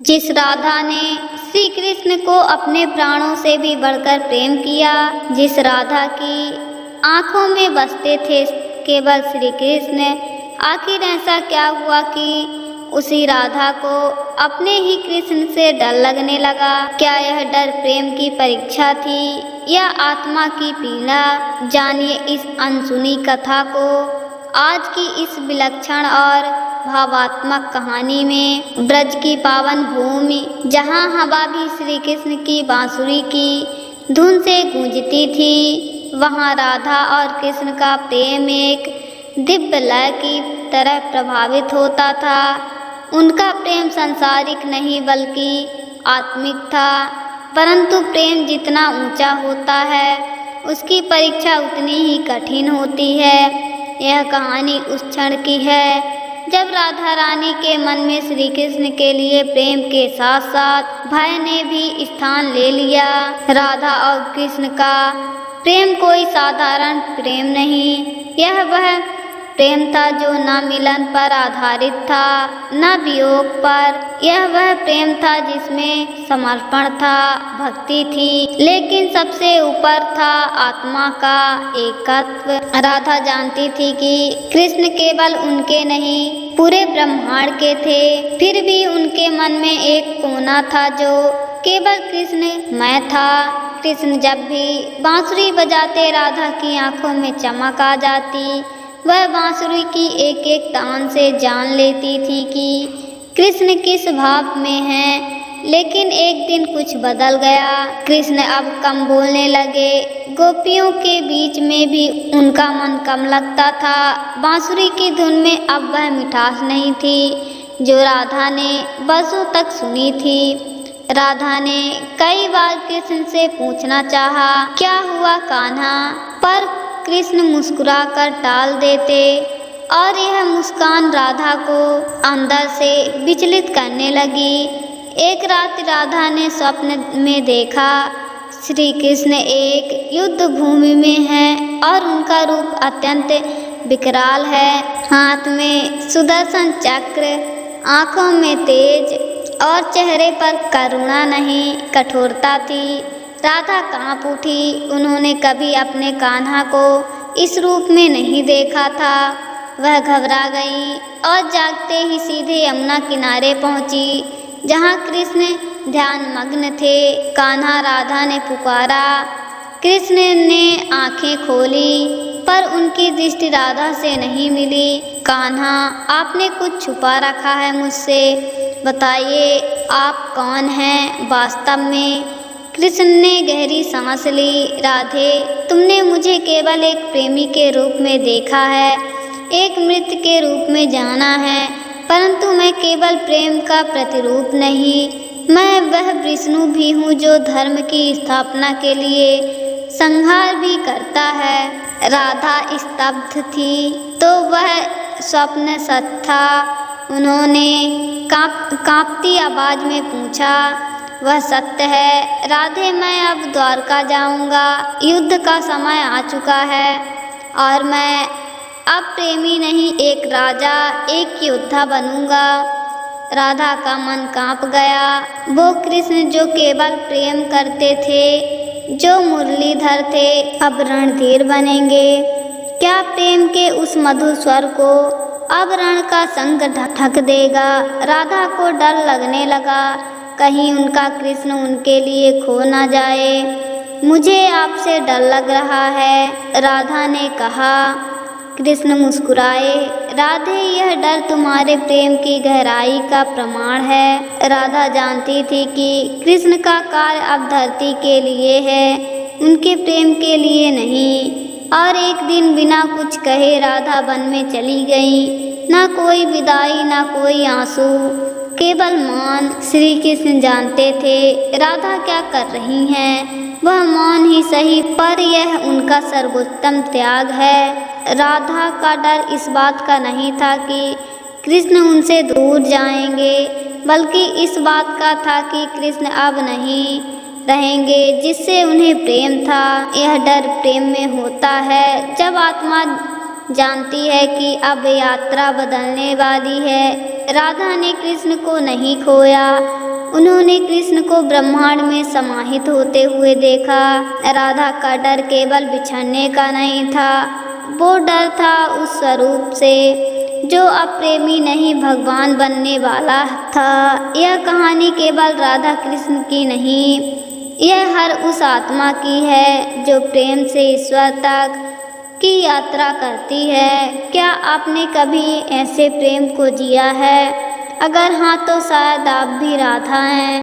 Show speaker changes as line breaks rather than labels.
जिस राधा ने श्री कृष्ण को अपने प्राणों से भी बढ़कर प्रेम किया, जिस राधा की आंखों में बसते थे केवल श्री कृष्ण, आखिर ऐसा क्या हुआ कि उसी राधा को अपने ही कृष्ण से डर लगने लगा? क्या यह डर प्रेम की परीक्षा थी या आत्मा की पीड़ा? जानिए इस अनसुनी कथा को आज की इस विलक्षण और भावात्मक कहानी में। ब्रज की पावन भूमि, जहाँ हवा भी श्री कृष्ण की बांसुरी की धुन से गूंजती थी, वहाँ राधा और कृष्ण का प्रेम एक दिव्य लय की तरह प्रभावित होता था। उनका प्रेम सांसारिक नहीं बल्कि आत्मिक था। परंतु प्रेम जितना ऊंचा होता है, उसकी परीक्षा उतनी ही कठिन होती है। यह कहानी उस क्षण की है जब राधा रानी के मन में श्री कृष्ण के लिए प्रेम के साथ साथ भय ने भी स्थान ले लिया। राधा और कृष्ण का प्रेम कोई साधारण प्रेम नहीं, यह वह प्रेम था जो न मिलन पर आधारित था, न वियोग पर। यह वह प्रेम था जिसमें समर्पण था, भक्ति थी, लेकिन सबसे ऊपर था आत्मा का एकत्व। राधा जानती थी कि कृष्ण केवल उनके नहीं, पूरे ब्रह्मांड के थे। फिर भी उनके मन में एक कोना था जो केवल कृष्ण मैं था। कृष्ण जब भी बांसुरी बजाते, राधा की आंखों में चमक आ जाती। वह बांसुरी की एक एक तान से जान लेती थी कि कृष्ण किस भाव में हैं। लेकिन एक दिन कुछ बदल गया। कृष्ण अब कम बोलने लगे। गोपियों के बीच में भी उनका मन कम लगता था। बांसुरी की धुन में अब वह मिठास नहीं थी जो राधा ने बरसों तक सुनी थी। राधा ने कई बार कृष्ण से पूछना चाहा, क्या हुआ कान्हा? पर कृष्ण मुस्कुराकर टाल देते और यह मुस्कान राधा को अंदर से विचलित करने लगी। एक रात राधा ने स्वप्न में देखा, श्री कृष्ण एक युद्ध भूमि में हैं और उनका रूप अत्यंत विकराल है। हाथ में सुदर्शन चक्र, आंखों में तेज और चेहरे पर करुणा नहीं, कठोरता थी। राधा कांप उठी। उन्होंने कभी अपने कान्हा को इस रूप में नहीं देखा था। वह घबरा गई और जागते ही सीधे यमुना किनारे पहुंची, जहां कृष्ण ध्यान मग्न थे। कान्हा, राधा ने पुकारा। कृष्ण ने आंखें खोली, पर उनकी दृष्टि राधा से नहीं मिली। कान्हा, आपने कुछ छुपा रखा है मुझसे, बताइए आप कौन हैं वास्तव में? कृष्ण ने गहरी सांस ली। राधे, तुमने मुझे केवल एक प्रेमी के रूप में देखा है, एक मृत के रूप में जाना है, परंतु मैं केवल प्रेम का प्रतिरूप नहीं, मैं वह विष्णु भी हूँ जो धर्म की स्थापना के लिए संहार भी करता है। राधा स्तब्ध थी, तो वह स्वप्न सच था? उन्होंने कांपती आवाज में पूछा। वह सत्य है राधे, मैं अब द्वारका जाऊंगा। युद्ध का समय आ चुका है और मैं अब प्रेमी नहीं, एक राजा, एक योद्धा बनूंगा। राधा का मन कांप गया। वो कृष्ण जो केवल प्रेम करते थे, जो मुरलीधर थे, अब रणधीर बनेंगे। क्या प्रेम के उस मधुर स्वर को अब रण का संग ढक देगा? राधा को डर लगने लगा, कहीं उनका कृष्ण उनके लिए खो ना जाए। मुझे आपसे डर लग रहा है, राधा ने कहा। कृष्ण मुस्कुराए। राधे, यह डर तुम्हारे प्रेम की गहराई का प्रमाण है। राधा जानती थी कि कृष्ण का कार्य अब धरती के लिए है, उनके प्रेम के लिए नहीं। और एक दिन बिना कुछ कहे राधा वन में चली गई। ना कोई विदाई, ना कोई आंसू, केवल मौन। श्री कृष्ण जानते थे राधा क्या कर रही हैं। वह मौन ही सही, पर यह उनका सर्वोत्तम त्याग है। राधा का डर इस बात का नहीं था कि कृष्ण उनसे दूर जाएंगे, बल्कि इस बात का था कि कृष्ण अब नहीं रहेंगे जिससे उन्हें प्रेम था। यह डर प्रेम में होता है जब आत्मा जानती है कि अब यात्रा बदलने वाली है। राधा ने कृष्ण को नहीं खोया, उन्होंने कृष्ण को ब्रह्मांड में समाहित होते हुए देखा। राधा का डर केवल बिछड़ने का नहीं था, वो डर था उस स्वरूप से जो अब प्रेमी नहीं भगवान बनने वाला था। यह कहानी केवल राधा कृष्ण की नहीं, यह हर उस आत्मा की है जो प्रेम से ईश्वर तक की यात्रा करती है। क्या आपने कभी ऐसे प्रेम को जिया है? अगर हाँ तो शायद आप भी राधा हैं।